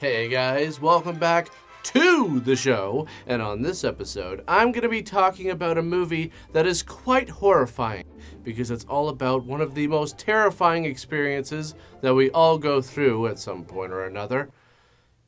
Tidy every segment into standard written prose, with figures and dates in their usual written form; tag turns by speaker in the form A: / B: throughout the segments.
A: Hey guys, welcome back to the show, and on this episode, I'm going to be talking about a movie that is quite horrifying because it's all about one of the most terrifying experiences that we all go through at some point or another,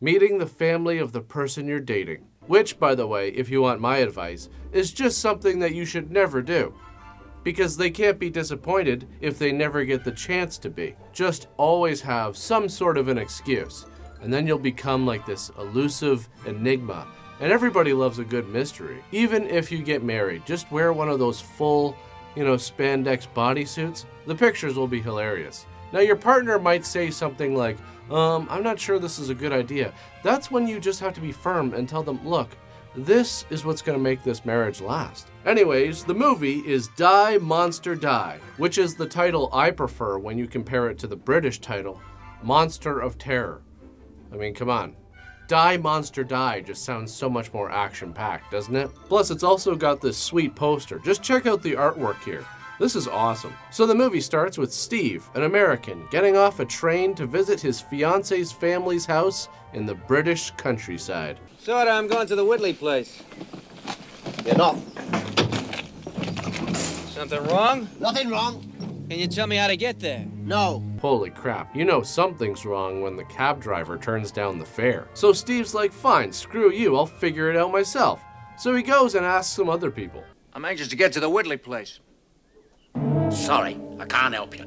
A: meeting the family of the person you're dating. Which, by the way, if you want my advice, is just something that you should never do. Because they can't be disappointed if they never get the chance to be. Just always have some sort of an excuse. And then you'll become like this elusive enigma. And everybody loves a good mystery. Even if you get married, just wear one of those full, spandex bodysuits. The pictures will be hilarious. Now your partner might say something like, I'm not sure this is a good idea. That's when you just have to be firm and tell them, look, this is what's going to make this marriage last. Anyways, the movie is Die Monster Die, which is the title I prefer when you compare it to the British title, Monster of Terror. I mean, come on. Die Monster Die just sounds so much more action-packed, doesn't it? Plus, it's also got this sweet poster. Just check out the artwork here. This is awesome. So the movie starts with Steve, an American, getting off a train to visit his fiance's family's house in the British countryside.
B: Sorta, I'm going to the Whitley place.
C: You're not.
B: Something wrong?
C: Nothing wrong.
B: Can you tell me how to get there?
C: No.
A: Holy crap, you know something's wrong when the cab driver turns down the fare. So Steve's like, fine, screw you, I'll figure it out myself. So he goes and asks some other people.
B: I'm anxious to get to the Whitley place.
C: Sorry, I can't help you.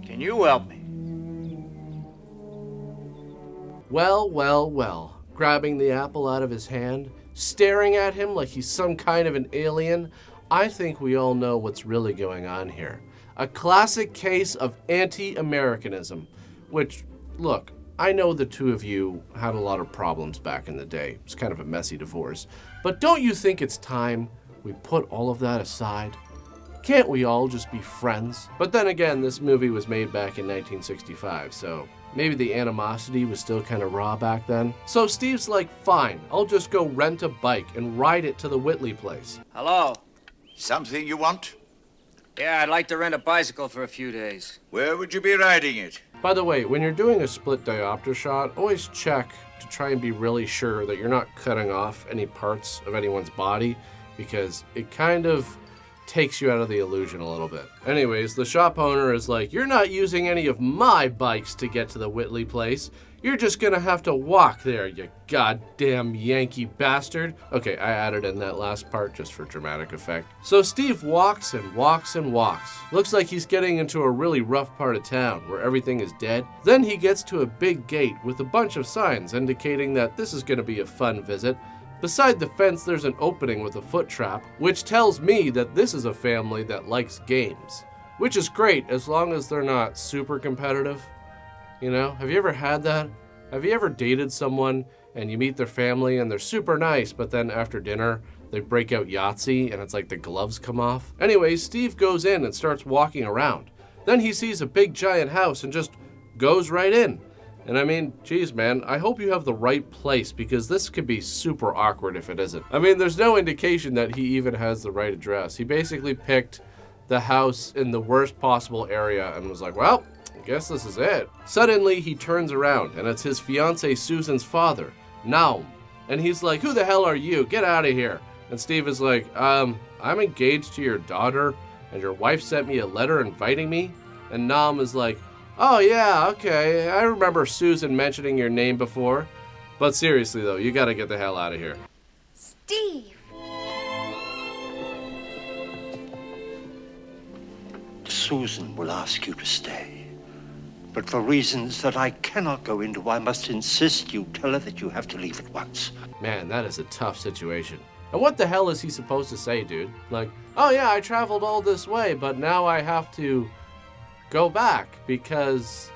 B: Can you help me?
A: Well, grabbing the apple out of his hand, staring at him like he's some kind of an alien, I think we all know what's really going on here. A classic case of anti-Americanism, which, look, I know the two of you had a lot of problems back in the day. It's kind of a messy divorce. But don't you think it's time we put all of that aside? Can't we all just be friends? But then again, this movie was made back in 1965, so maybe the animosity was still kind of raw back then. So Steve's like, fine, I'll just go rent a bike and ride it to the Whitley place.
B: Hello?
D: Something you want?
B: Yeah, I'd like to rent a bicycle for a few days.
D: Where would you be riding it?
A: By the way, when you're doing a split diopter shot, always check to try and be really sure that you're not cutting off any parts of anyone's body, because it kind of takes you out of the illusion a little bit. Anyways, the shop owner is like, you're not using any of my bikes to get to the Whitley place. You're just gonna have to walk there, you goddamn Yankee bastard. Okay, I added in that last part just for dramatic effect. So Steve walks and walks and walks. Looks like he's getting into a really rough part of town where everything is dead. Then he gets to a big gate with a bunch of signs indicating that this is gonna be a fun visit. Beside the fence, there's an opening with a foot trap, which tells me that this is a family that likes games. Which is great, as long as they're not super competitive. Have you ever had that? Have you ever dated someone and you meet their family and they're super nice, but then after dinner, they break out Yahtzee and it's like the gloves come off? Anyways, Steve goes in and starts walking around. Then he sees a big giant house and just goes right in. And I mean, geez, man, I hope you have the right place because this could be super awkward if it isn't. I mean, there's no indication that he even has the right address. He basically picked the house in the worst possible area and was like, well, I guess this is it. Suddenly, he turns around and it's his fiancée Susan's father, Naum. And he's like, who the hell are you? Get out of here. And Steve is like, I'm engaged to your daughter and your wife sent me a letter inviting me. And Naum is like, oh yeah, okay, I remember Susan mentioning your name before. But seriously though, you gotta get the hell out of here.
E: Steve!
F: Susan will ask you to stay. But for reasons that I cannot go into, I must insist you tell her that you have to leave at once.
A: Man, that is a tough situation. And what the hell is he supposed to say, dude? Like, oh yeah, I traveled all this way, but now I have to go back because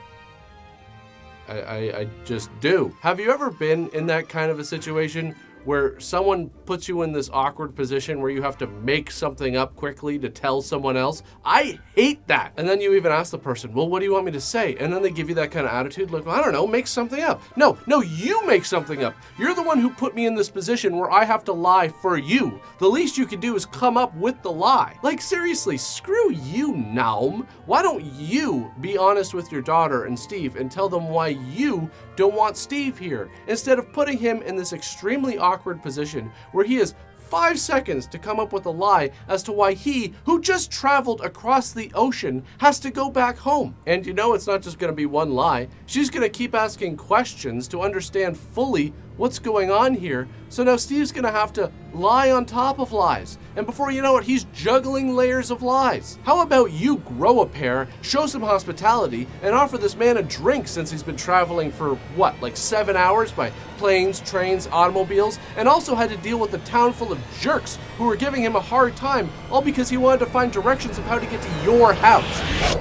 A: I just do. Have you ever been in that kind of a situation where someone puts you in this awkward position where you have to make something up quickly to tell someone else. I hate that. And then you even ask the person, well, what do you want me to say? And then they give you that kind of attitude, like, well, I don't know, make something up. No, you make something up. You're the one who put me in this position where I have to lie for you. The least you can do is come up with the lie. Like, seriously, screw you, Naum. Why don't you be honest with your daughter and Steve and tell them why you don't want Steve here, instead of putting him in this extremely awkward position where he has 5 seconds to come up with a lie as to why he, who just traveled across the ocean, has to go back home. And you know it's not just going to be one lie. She's going to keep asking questions to understand fully what's going on here. So now Steve's going to have to lie on top of lies. And before you know it, he's juggling layers of lies. How about you grow a pair, show some hospitality, and offer this man a drink since he's been traveling for, what, like 7 hours by planes, trains, automobiles, and also had to deal with a town full of jerks who were giving him a hard time, all because he wanted to find directions of how to get to your house.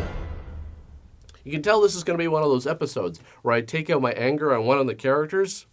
A: You can tell this is going to be one of those episodes where I take out my anger on one of the characters.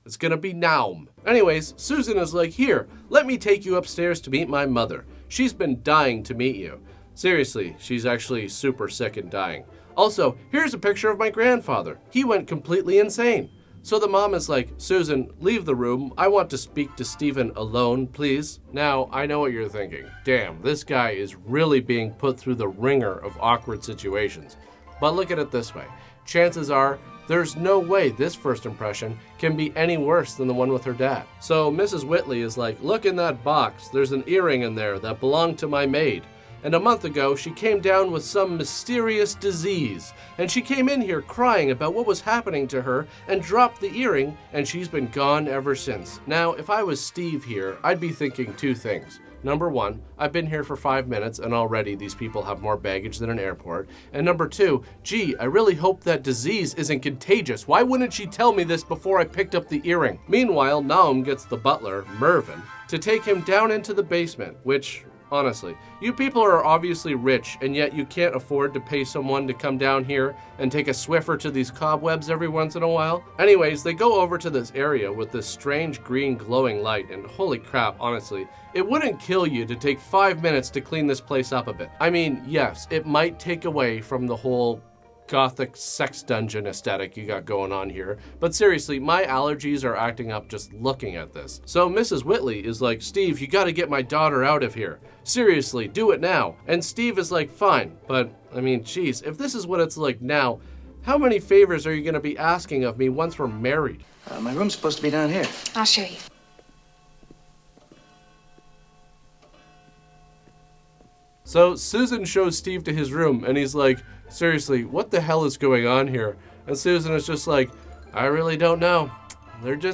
A: It's gonna be Naum. Anyways, Susan is like, here, let me take you upstairs to meet my mother. She's been dying to meet you. Seriously, she's actually super sick and dying. Also, here's a picture of my grandfather. He went completely insane. So the mom is like, Susan, leave the room. I want to speak to Stephen alone, please. Now, I know what you're thinking. Damn, this guy is really being put through the ringer of awkward situations. But look at it this way. Chances are, there's no way this first impression can be any worse than the one with her dad. So Mrs. Whitley is like, look in that box. There's an earring in there that belonged to my maid. And a month ago, she came down with some mysterious disease. And she came in here crying about what was happening to her and dropped the earring, and she's been gone ever since. Now, if I was Steve here, I'd be thinking two things. Number one, I've been here for 5 minutes and already these people have more baggage than an airport. And number two, gee, I really hope that disease isn't contagious. Why wouldn't she tell me this before I picked up the earring? Meanwhile, Naum gets the butler, Mervyn, to take him down into the basement, which, honestly, you people are obviously rich and yet you can't afford to pay someone to come down here and take a Swiffer to these cobwebs every once in a while. Anyways, they go over to this area with this strange green glowing light, and holy crap, honestly, it wouldn't kill you to take 5 minutes to clean this place up a bit. I mean, yes, it might take away from the whole gothic sex dungeon aesthetic you got going on here, but seriously, my allergies are acting up just looking at this. So Mrs. Whitley is like, Steve, you gotta get my daughter out of here. Seriously, do it now. And Steve is like, fine, but I mean, geez, if this is what it's like now, how many favors are you gonna be asking of me once we're married?
B: My room's supposed to be down here.
E: I'll show you.
A: So Susan shows Steve to his room and he's like, seriously, what the hell is going on here? And Susan is just like, I really don't know.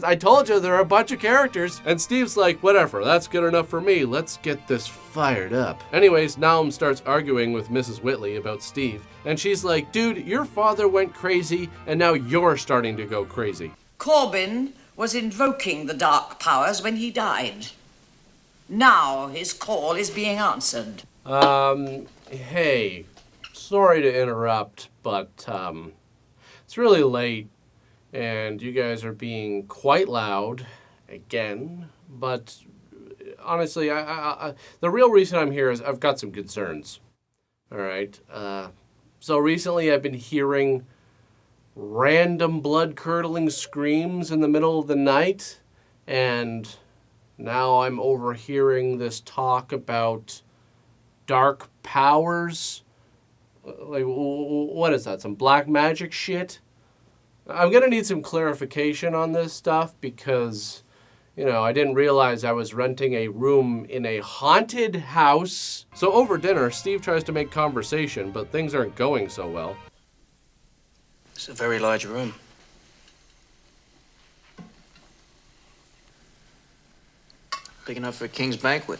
A: I told you, there are a bunch of characters. And Steve's like, whatever, that's good enough for me. Let's get this fired up. Anyways, Naum starts arguing with Mrs. Whitley about Steve. And she's like, dude, your father went crazy and now you're starting to go crazy.
G: Corbin was invoking the dark powers when he died. Now his call is being answered.
A: Hey, sorry to interrupt, but, it's really late, and you guys are being quite loud, again, but honestly, the real reason I'm here is I've got some concerns, all right? So recently I've been hearing random blood-curdling screams in the middle of the night, and now I'm overhearing this talk about dark powers. Like, what is that? Some black magic shit? I'm gonna need some clarification on this stuff because, you know, I didn't realize I was renting a room in a haunted house. So over dinner, Steve tries to make conversation, but things aren't going so well.
B: It's a very large room. Big enough for a king's banquet.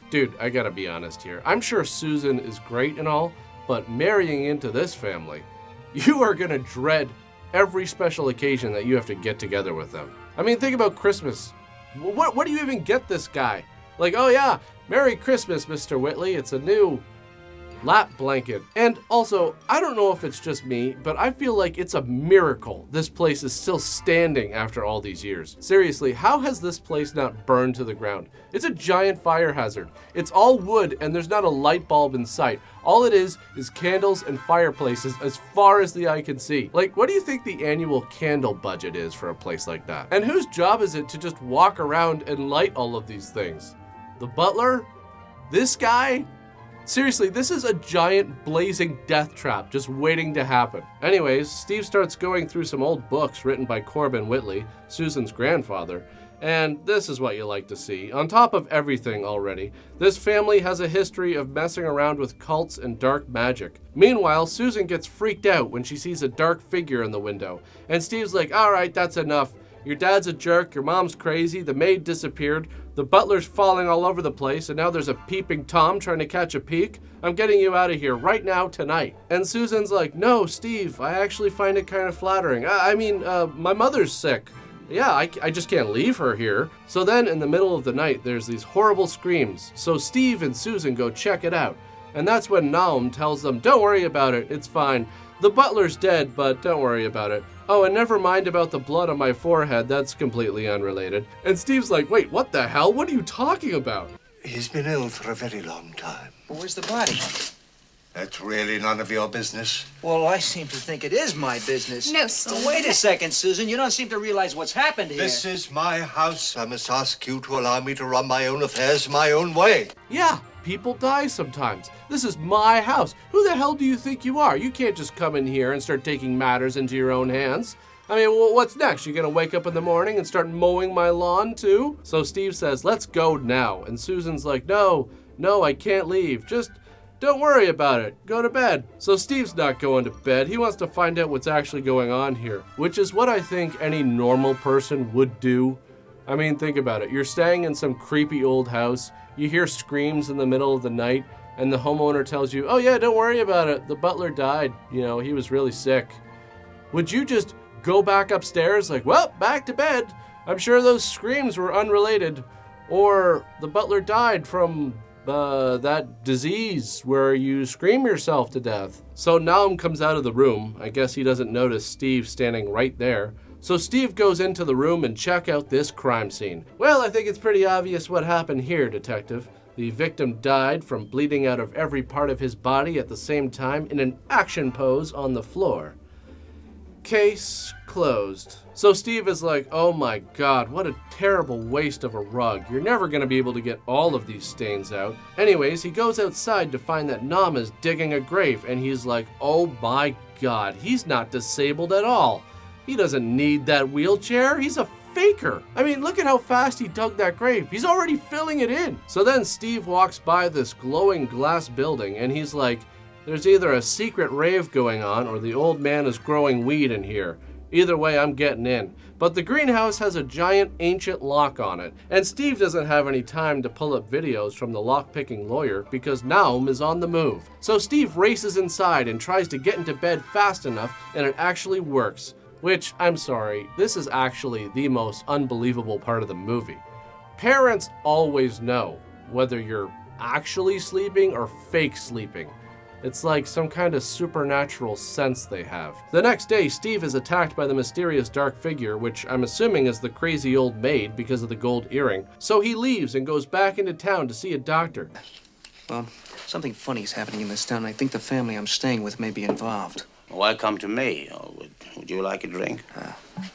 A: Dude, I gotta be honest here. I'm sure Susan is great and all, but marrying into this family, you are gonna dread every special occasion that you have to get together with them. I mean, think about Christmas. What do you even get this guy? Like, oh yeah, Merry Christmas, Mr. Whitley. It's a new lap blanket. And also, I don't know if it's just me, but I feel like it's a miracle this place is still standing after all these years. Seriously, how has this place not burned to the ground? It's a giant fire hazard. It's all wood and there's not a light bulb in sight. All it is candles and fireplaces as far as the eye can see. Like, what do you think the annual candle budget is for a place like that? And whose job is it to just walk around and light all of these things? The butler? This guy? Seriously, this is a giant blazing death trap just waiting to happen. Anyways, Steve starts going through some old books written by Corbin Whitley, Susan's grandfather, and this is what you like to see. On top of everything already, this family has a history of messing around with cults and dark magic. Meanwhile, Susan gets freaked out when she sees a dark figure in the window, and Steve's like, all right, that's enough. Your dad's a jerk, your mom's crazy, the maid disappeared, the butler's falling all over the place, and now there's a peeping Tom trying to catch a peek. I'm getting you out of here right now, tonight. And Susan's like, no, Steve, I actually find it kind of flattering. My mother's sick. Yeah, I just can't leave her here. So then in the middle of the night, there's these horrible screams. So Steve and Susan go check it out. And that's when Naum tells them, don't worry about it, it's fine. The butler's dead, but don't worry about it. Oh, and never mind about the blood on my forehead, that's completely unrelated. And Steve's like, wait, what the hell? What are you talking about?
F: He's been ill for a very long time.
B: Well, where's the body?
F: That's really none of your business.
B: Well, I seem to think it is my business.
E: No, Steve.
B: Oh, wait a second, Susan. You don't seem to realize what's happened here.
F: This is my house. I must ask you to allow me to run my own affairs my own way.
A: Yeah, people die sometimes. This is my house. Who the hell do you think you are? You can't just come in here and start taking matters into your own hands. I mean, what's next? You gonna wake up in the morning and start mowing my lawn too? So Steve says, let's go now. And Susan's like, no, I can't leave. Just don't worry about it. Go to bed. So Steve's not going to bed. He wants to find out what's actually going on here, which is what I think any normal person would do. I mean, think about it. You're staying in some creepy old house. You hear screams in the middle of the night, and the homeowner tells you, oh yeah, don't worry about it. The butler died. You know, he was really sick. Would you just go back upstairs like, well, back to bed? I'm sure those screams were unrelated. Or the butler died from that disease where you scream yourself to death. So Naum comes out of the room. I guess he doesn't notice Steve standing right there. So Steve goes into the room and check out this crime scene. Well, I think it's pretty obvious what happened here, Detective. The victim died from bleeding out of every part of his body at the same time in an action pose on the floor. Case closed. So Steve is like, oh my God, what a terrible waste of a rug. You're never gonna be able to get all of these stains out. Anyways, he goes outside to find that Naum is digging a grave, and he's like, oh my God, he's not disabled at all. He doesn't need that wheelchair. He's a faker. I mean, look at how fast he dug that grave. He's already filling it in. So then Steve walks by this glowing glass building, and he's like, there's either a secret rave going on or the old man is growing weed in here. Either way, I'm getting in. But the greenhouse has a giant ancient lock on it, and Steve doesn't have any time to pull up videos from the lock-picking lawyer because Naum is on the move. So Steve races inside and tries to get into bed fast enough, and it actually works. Which, I'm sorry, this is actually the most unbelievable part of the movie. Parents always know whether you're actually sleeping or fake sleeping. It's like some kind of supernatural sense they have. The next day, Steve is attacked by the mysterious dark figure, which I'm assuming is the crazy old maid because of the gold earring. So he leaves and goes back into town to see a doctor.
B: Well, something funny is happening in this town. I think the family I'm staying with may be involved.
C: Welcome to me. Would you like a drink?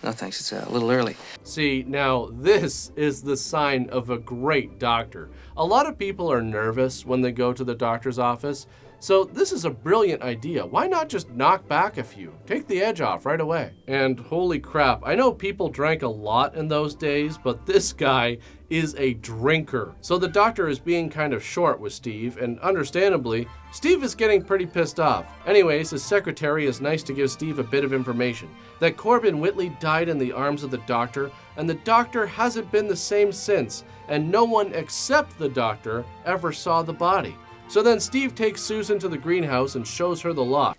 B: No, thanks. It's a little early.
A: See, now this is the sign of a great doctor. A lot of people are nervous when they go to the doctor's office. So this is a brilliant idea. Why not just knock back a few? Take the edge off right away. And holy crap, I know people drank a lot in those days, but this guy is a drinker. So the doctor is being kind of short with Steve, and understandably, Steve is getting pretty pissed off. Anyways, his secretary is nice to give Steve a bit of information. That Corbin Whitley died in the arms of the doctor, and the doctor hasn't been the same since, and no one except the doctor ever saw the body. So then Steve takes Susan to the greenhouse and shows her the lock.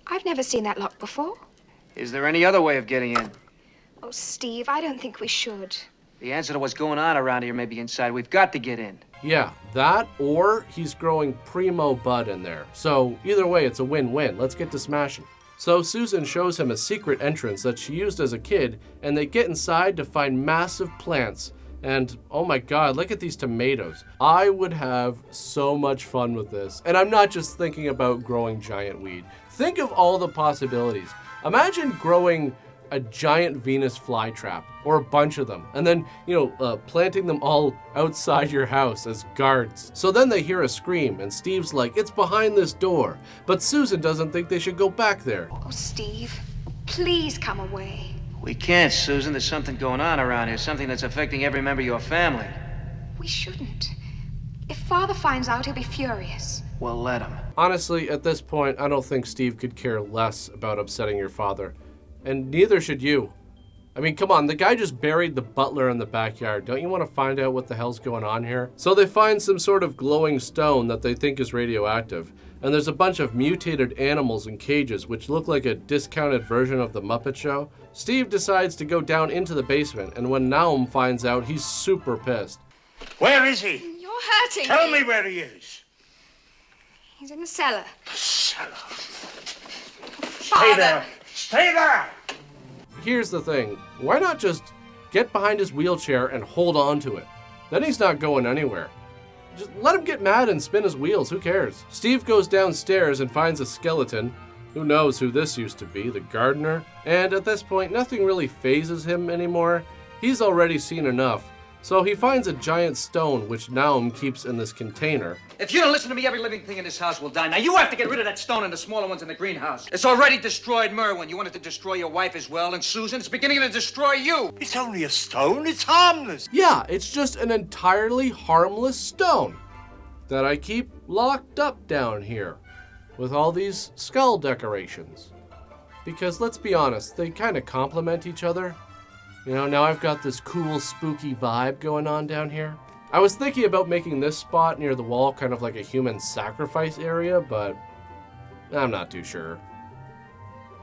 E: I've never seen that lock before.
B: Is there any other way of getting in?
E: Oh, Steve, I don't think we should.
B: The answer to what's going on around here may be inside. We've got to get in.
A: Yeah, That, or he's growing primo bud in there. So either way, it's a win-win. Let's get to smashing. So Susan shows him a secret entrance that she used as a kid, and they get inside to find massive plants. And oh my God, look at these tomatoes. I would have so much fun with this. And I'm not just thinking about growing giant weed. Think of all the possibilities. Imagine growing a giant Venus flytrap, or a bunch of them, and then, planting them all outside your house as guards. So then they hear a scream, and Steve's like, it's behind this door. But Susan doesn't think they should go back there.
E: Oh, Steve, please come away.
B: We can't, Susan. There's something going on around here, something that's affecting every member of your family.
E: We shouldn't. If Father finds out, he'll be furious.
B: Well, let him.
A: Honestly, at this point, I don't think Steve could care less about upsetting your father. And neither should you. I mean, come on, the guy just buried the butler in the backyard. Don't you want to find out what the hell's going on here? So they find some sort of glowing stone that they think is radioactive. And there's a bunch of mutated animals in cages, which look like a discounted version of the Muppet Show. Steve decides to go down into the basement, and when Naum finds out, he's super pissed.
F: Where is he?
E: You're hurting
F: Tell me where he is.
E: He's in the cellar.
F: Cellar.
E: Father!
F: Stay there. Stay there.
A: Here's the thing, why not just get behind his wheelchair and hold on to it? Then he's not going anywhere. Just let him get mad and spin his wheels, who cares? Steve goes downstairs and finds a skeleton. Who knows who this used to be, the gardener? And at this point, nothing really phases him anymore. He's already seen enough. So he finds a giant stone, which Naum keeps in this container.
B: If you don't listen to me, every living thing in this house will die. Now, you have to get rid of that stone and the smaller ones in the greenhouse. It's already destroyed Merwin. You wanted to destroy your wife as well, and Susan, it's beginning to destroy you.
F: It's only a stone. It's harmless.
A: Yeah, it's just an entirely harmless stone that I keep locked up down here with all these skull decorations. Because let's be honest, they kind of complement each other. Now I've got this cool, spooky vibe going on down here. I was thinking about making this spot near the wall kind of like a human sacrifice area, but I'm not too sure.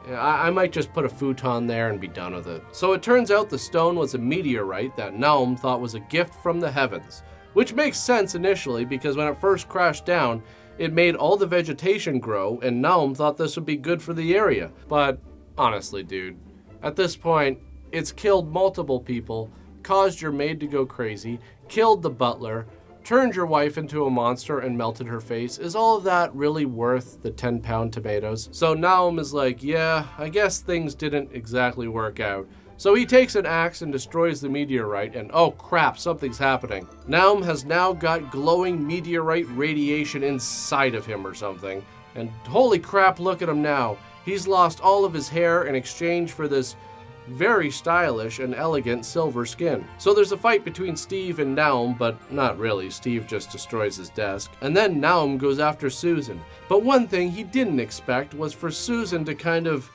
A: I might just put a futon there and be done with it. So it turns out the stone was a meteorite that Naum thought was a gift from the heavens, which makes sense initially because when it first crashed down, it made all the vegetation grow, and Naum thought this would be good for the area. But honestly, dude, at this point, it's killed multiple people, caused your maid to go crazy, killed the butler, turned your wife into a monster and melted her face. Is all of that really worth the 10-pound tomatoes? So Naum is like, yeah, I guess things didn't exactly work out. So he takes an axe and destroys the meteorite, and oh crap, something's happening. Naum has now got glowing meteorite radiation inside of him or something. And holy crap, look at him now. He's lost all of his hair in exchange for this very stylish and elegant silver skin. So there's a fight between Steve and Naum, but not really. Steve just destroys his desk. And then Naum goes after Susan. But one thing he didn't expect was for Susan to kind of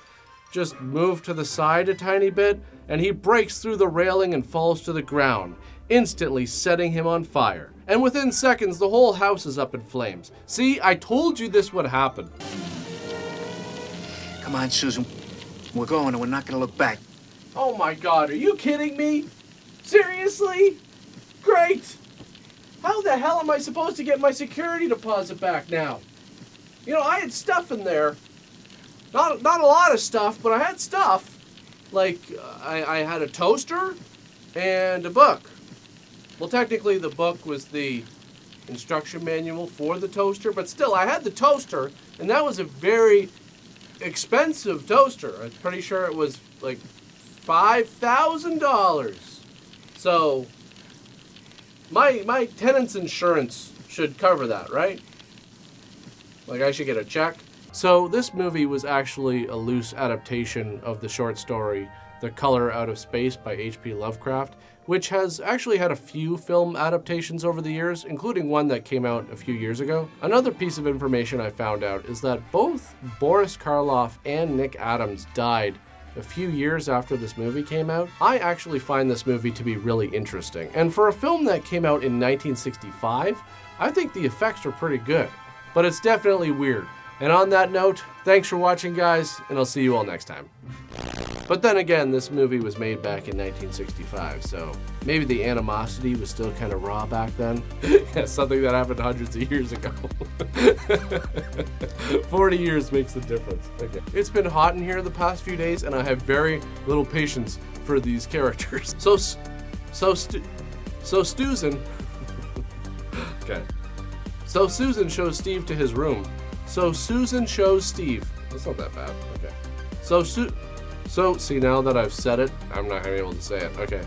A: just move to the side a tiny bit, and he breaks through the railing and falls to the ground, instantly setting him on fire. And within seconds, the whole house is up in flames. See, I told you this would happen.
B: Come on, Susan. We're going and we're not going to look back.
A: Oh my God, are you kidding me? Seriously? Great! How the hell am I supposed to get my security deposit back now? I had stuff in there. Not a lot of stuff, but I had stuff. Like, I had a toaster and a book. Well, technically the book was the instruction manual for the toaster, but still, I had the toaster, and that was a very expensive toaster. I'm pretty sure it was like $5,000. So my tenant's insurance should cover that, right? Like I should get a check. So this movie was actually a loose adaptation of the short story The Color Out of Space by H.P. Lovecraft, which has actually had a few film adaptations over the years, including one that came out a few years ago. Another piece of information I found out is that both Boris Karloff and Nick Adams died a few years after this movie came out. I actually find this movie to be really interesting, and for a film that came out in 1965, I think the effects are pretty good, but it's definitely weird. And on that note, thanks for watching, guys, and I'll see you all next time. But then again, this movie was made back in 1965, so maybe the animosity was still kind of raw back then. Yeah, something that happened hundreds of years ago. 40 years makes the difference. Okay. It's been hot in here the past few days, and I have very little patience for these characters. So Susan. Okay. So Susan shows Steve to his room. So Susan shows Steve. That's not that bad. Okay. So see, now that I've said it, I'm not gonna be able to say it. Okay.